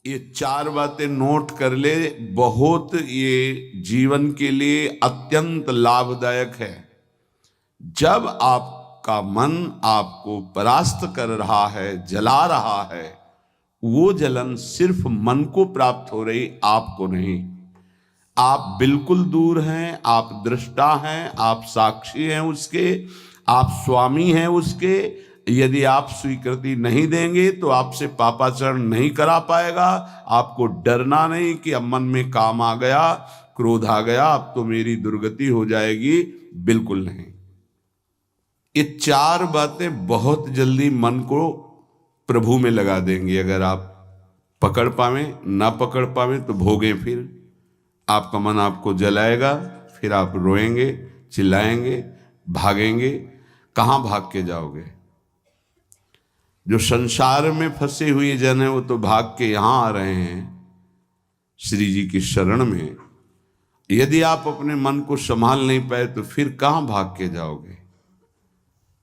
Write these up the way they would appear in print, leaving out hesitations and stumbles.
ये 4 बातें नोट कर ले, बहुत ये जीवन के लिए अत्यंत लाभदायक है। जब आपका मन आपको परास्त कर रहा है, जला रहा है, वो जलन सिर्फ मन को प्राप्त हो रही, आपको नहीं। आप बिल्कुल दूर हैं, आप दृष्टा हैं, आप साक्षी हैं उसके, आप स्वामी हैं उसके। यदि आप स्वीकृति नहीं देंगे तो आपसे पापाचरण नहीं करा पाएगा। आपको डरना नहीं कि अब मन में काम आ गया, क्रोध आ गया, अब तो मेरी दुर्गति हो जाएगी, बिल्कुल नहीं। ये 4 बातें बहुत जल्दी मन को प्रभु में लगा देंगी। अगर आप पकड़ पावे, ना पकड़ पावे तो भोगे। फिर आपका मन आपको जलाएगा, फिर आप रोएंगे, चिल्लाएंगे, भागेंगे। कहाँ भाग के जाओगे? जो संसार में फंसे हुए जन है वो तो भाग के यहां आ रहे हैं श्री जी की शरण में। यदि आप अपने मन को संभाल नहीं पाए तो फिर कहाँ भाग के जाओगे?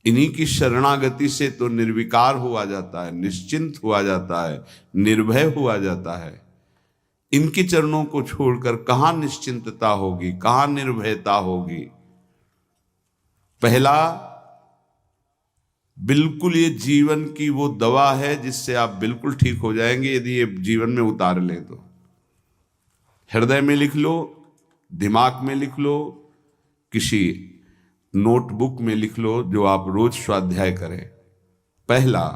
इन्हीं की शरणागति से तो निर्विकार हुआ जाता है, निश्चिंत हुआ जाता है, निर्भय हुआ जाता है। इनके चरणों को छोड़कर कहाँ निश्चिंतता होगी, कहाँ निर्भयता होगी? पहला, बिल्कुल ये जीवन की वो दवा है जिससे आप बिल्कुल ठीक हो जाएंगे यदि ये जीवन में उतार लें तो। हृदय में लिख लो, दिमाग में लिख लो, किसी नोटबुक में लिख लो, जो आप रोज स्वाध्याय करें। पहला,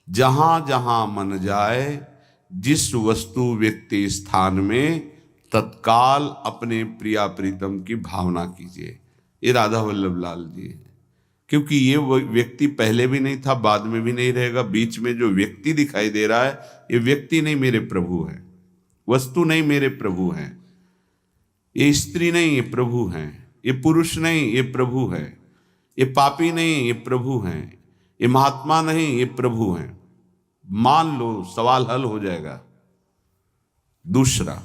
जहां जहां मन जाए, जिस वस्तु व्यक्ति स्थान में, तत्काल अपने प्रिया प्रीतम की भावना कीजिए। ये राधा वल्लभ लाल जी है। क्योंकि ये व्यक्ति पहले भी नहीं था, बाद में भी नहीं रहेगा। बीच में जो व्यक्ति दिखाई दे रहा है, ये व्यक्ति नहीं, मेरे प्रभु है। वस्तु नहीं, मेरे प्रभु हैं। ये स्त्री नहीं, ये प्रभु हैं। ये पुरुष नहीं, ये प्रभु है। ये पापी नहीं, ये प्रभु हैं। ये महात्मा नहीं, ये प्रभु हैं। मान लो, सवाल हल हो जाएगा। दूसरा,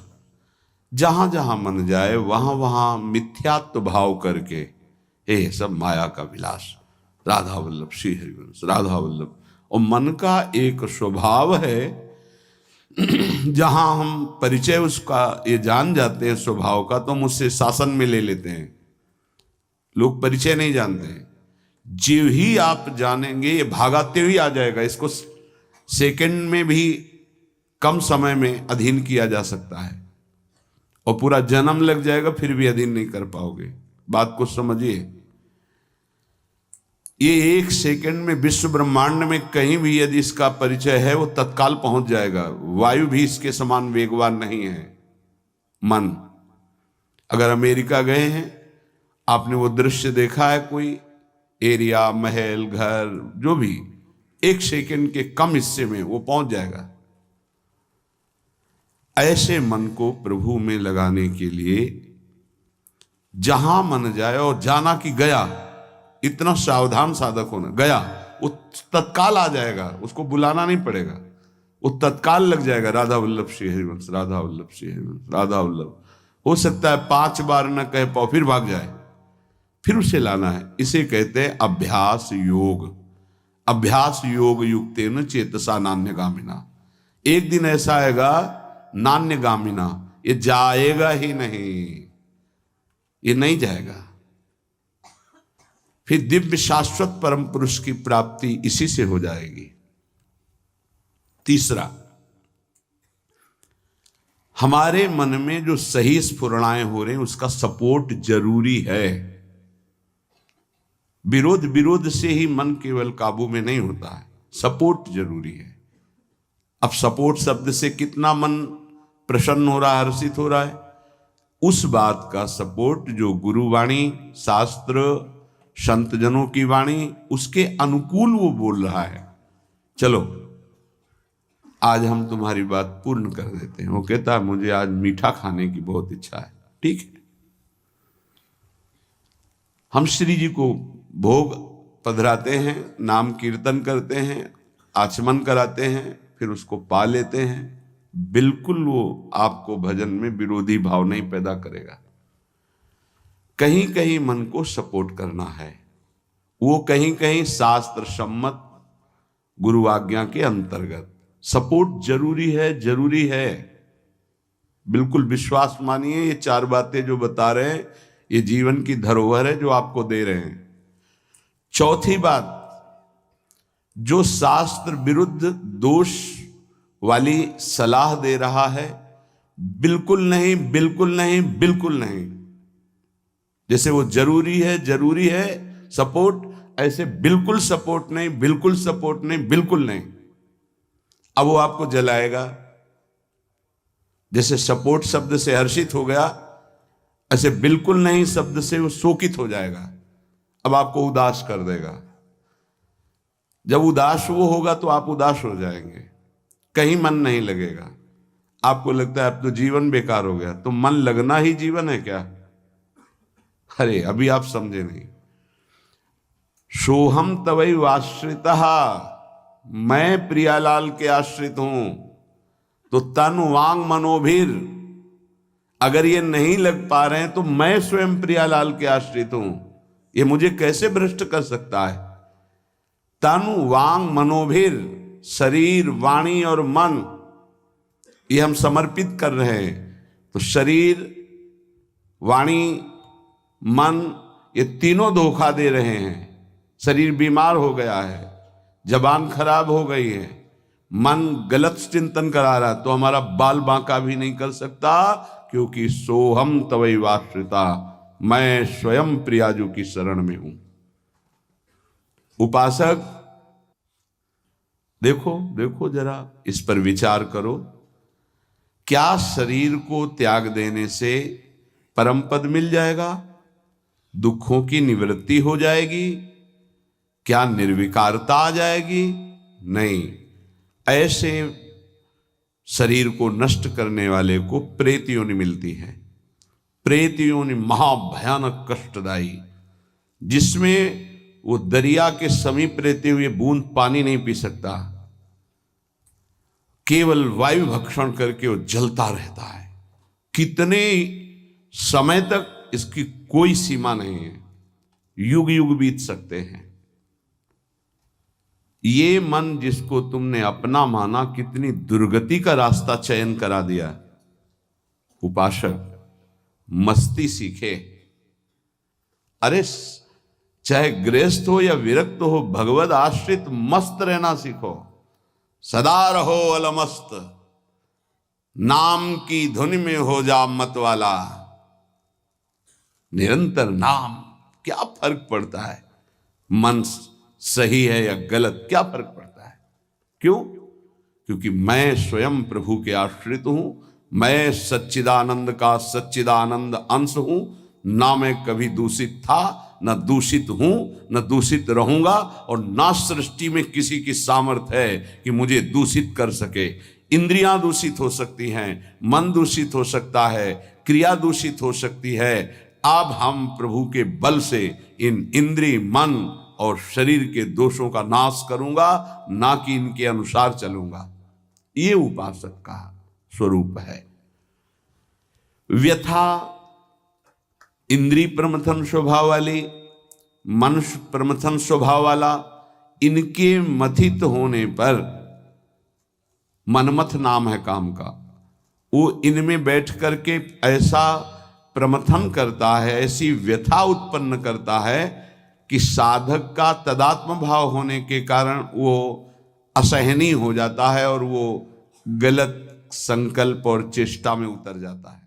जहां जहां मन जाए वहां वहां मिथ्यात्व भाव करके, हे सब माया का विलास, राधा वल्लभ श्री हरिवंश, राधा वल्लभ। और मन का एक स्वभाव है, जहां हम परिचय उसका ये जान जाते हैं स्वभाव का, तो हम उससे शासन में ले लेते हैं। लोग परिचय नहीं जानते हैं। जो ही आप जानेंगे ये भागाते हुए आ जाएगा। इसको सेकंड में भी कम समय में अधीन किया जा सकता है, और पूरा जन्म लग जाएगा फिर भी अधीन नहीं कर पाओगे। बात को समझिए। ये 1 सेकंड में विश्व ब्रह्मांड में कहीं भी यदि इसका परिचय है, वो तत्काल पहुंच जाएगा। वायु भी इसके समान वेगवान नहीं है मन। अगर अमेरिका गए हैं, आपने वो दृश्य देखा है, कोई एरिया, महल, घर, जो भी, 1 सेकंड के कम हिस्से में वो पहुंच जाएगा। ऐसे मन को प्रभु में लगाने के लिए जहां मन जाए, और जाना कि गया, इतना सावधान साधक होना। गया वो तत्काल आ जाएगा, उसको बुलाना नहीं पड़ेगा, वो तत्काल लग जाएगा। राधा वल्लभ श्री हरिवंश, राधा वल्लभ श्री हरिवंश, राधा वल्लभ। हो सकता है 5 बार न कह पाओ, फिर भाग जाए, फिर उसे लाना है। इसे कहते हैं अभ्यास योग। अभ्यास योग युक्तेन चेतसा नान्यगामिना। एक दिन ऐसा आएगा, नान्यगामिना, ये जाएगा ही नहीं, ये नहीं जाएगा। फिर दिव्य शाश्वत परम पुरुष की प्राप्ति इसी से हो जाएगी। तीसरा, हमारे मन में जो सही स्फुरणाएं हो रहे हैं उसका सपोर्ट जरूरी है। विरोध से ही मन केवल काबू में नहीं होता है, सपोर्ट जरूरी है। अब सपोर्ट शब्द से कितना मन प्रसन्न हो रहा है, हर्षित हो रहा है, उस बात का सपोर्ट जो गुरुवाणी, शास्त्र, संत जनों की वाणी, उसके अनुकूल वो बोल रहा है। चलो आज हम तुम्हारी बात पूर्ण कर देते हैं। वो कहता है मुझे आज मीठा खाने की बहुत इच्छा है। ठीक है, हम श्री जी को भोग पधराते हैं, नाम कीर्तन करते हैं, आचमन कराते हैं, फिर उसको पा लेते हैं। बिल्कुल वो आपको भजन में विरोधी भाव नहीं पैदा करेगा। कहीं कहीं मन को सपोर्ट करना है, वो कहीं कहीं शास्त्र सम्मत गुरु आज्ञा के अंतर्गत। सपोर्ट जरूरी है, जरूरी है। बिल्कुल विश्वास मानिए, ये 4 बातें जो बता रहे हैं ये जीवन की धरोहर है जो आपको दे रहे हैं। चौथी बात, जो शास्त्र विरुद्ध दोष वाली सलाह दे रहा है, बिल्कुल नहीं, बिल्कुल नहीं, बिल्कुल नहीं। जैसे वो जरूरी है सपोर्ट, ऐसे बिल्कुल सपोर्ट नहीं, बिल्कुल सपोर्ट नहीं, बिल्कुल नहीं। अब वो आपको जलाएगा। जैसे सपोर्ट शब्द से हर्षित हो गया, ऐसे बिल्कुल नहीं शब्द से वो शोकित हो जाएगा। अब आपको उदास कर देगा। जब उदास वो होगा तो आप उदास हो जाएंगे, कहीं मन नहीं लगेगा। आपको लगता है अब तो जीवन बेकार हो गया। तो मन लगना ही जीवन है क्या? अरे अभी आप समझे नहीं। सोहम तवैव आश्रितः, मैं प्रियालाल के आश्रित हूं। तो तन वांग मनोभिर, अगर ये नहीं लग पा रहे हैं तो मैं स्वयं प्रियालाल के आश्रित हूं। ये मुझे कैसे भ्रष्ट कर सकता है? तन वांग मनोभिर, शरीर, वाणी और मन, ये हम समर्पित कर रहे हैं। तो शरीर, वाणी, मन, ये तीनों धोखा दे रहे हैं। शरीर बीमार हो गया है, जबान खराब हो गई है, मन गलत चिंतन करा रहा है, तो हमारा बाल बांका भी नहीं कर सकता, क्योंकि सोहम तवैव आश्रिता, मैं स्वयं प्रियाजू की शरण में हूं। उपासक देखो जरा, इस पर विचार करो। क्या शरीर को त्याग देने से परम पद मिल जाएगा? दुखों की निवृत्ति हो जाएगी? क्या निर्विकारता आ जाएगी? नहीं। ऐसे शरीर को नष्ट करने वाले को प्रेत योनि मिलती है। प्रेत योनि महाभयानक कष्टदायी, जिसमें वो दरिया के समीप रहते हुए बूंद पानी नहीं पी सकता, केवल वायु भक्षण करके वो जलता रहता है। कितने समय तक, इसकी कोई सीमा नहीं है। युग युग बीत सकते हैं। ये मन जिसको तुमने अपना माना, कितनी दुर्गति का रास्ता चयन करा दिया। उपासक मस्ती सीखे। अरे चाहे गृहस्थ हो या विरक्त हो, भगवद आश्रित मस्त रहना सीखो। सदा रहो अलमस्त, नाम की धुन में हो जा मत वाला। निरंतर नाम, क्या फर्क पड़ता है मन सही है या गलत, क्या फर्क पड़ता है? क्यों? क्योंकि मैं स्वयं प्रभु के आश्रित हूं। मैं सच्चिदानंद का सच्चिदानंद अंश हूं। ना मैं कभी दूषित था, न दूषित हूं, न दूषित रहूंगा, और ना सृष्टि में किसी की सामर्थ्य है कि मुझे दूषित कर सके। इंद्रियां दूषित हो सकती हैं, मन दूषित हो सकता है, क्रिया दूषित हो सकती है। अब हम प्रभु के बल से इन इंद्रिय, मन और शरीर के दोषों का नाश करूंगा, ना कि इनके अनुसार चलूंगा। ये उपासक का स्वरूप है। व्यथा इंद्रिय प्रमथन स्वभाव वाली, मनुष्य प्रमथन स्वभाव वाला, इनके मथित होने पर, मनमथ नाम है काम का, वो इनमें बैठ करके ऐसा प्रमथन करता है, ऐसी व्यथा उत्पन्न करता है कि साधक का तदात्म भाव होने के कारण वो असहनीय हो जाता है और वो गलत संकल्प और चेष्टा में उतर जाता है।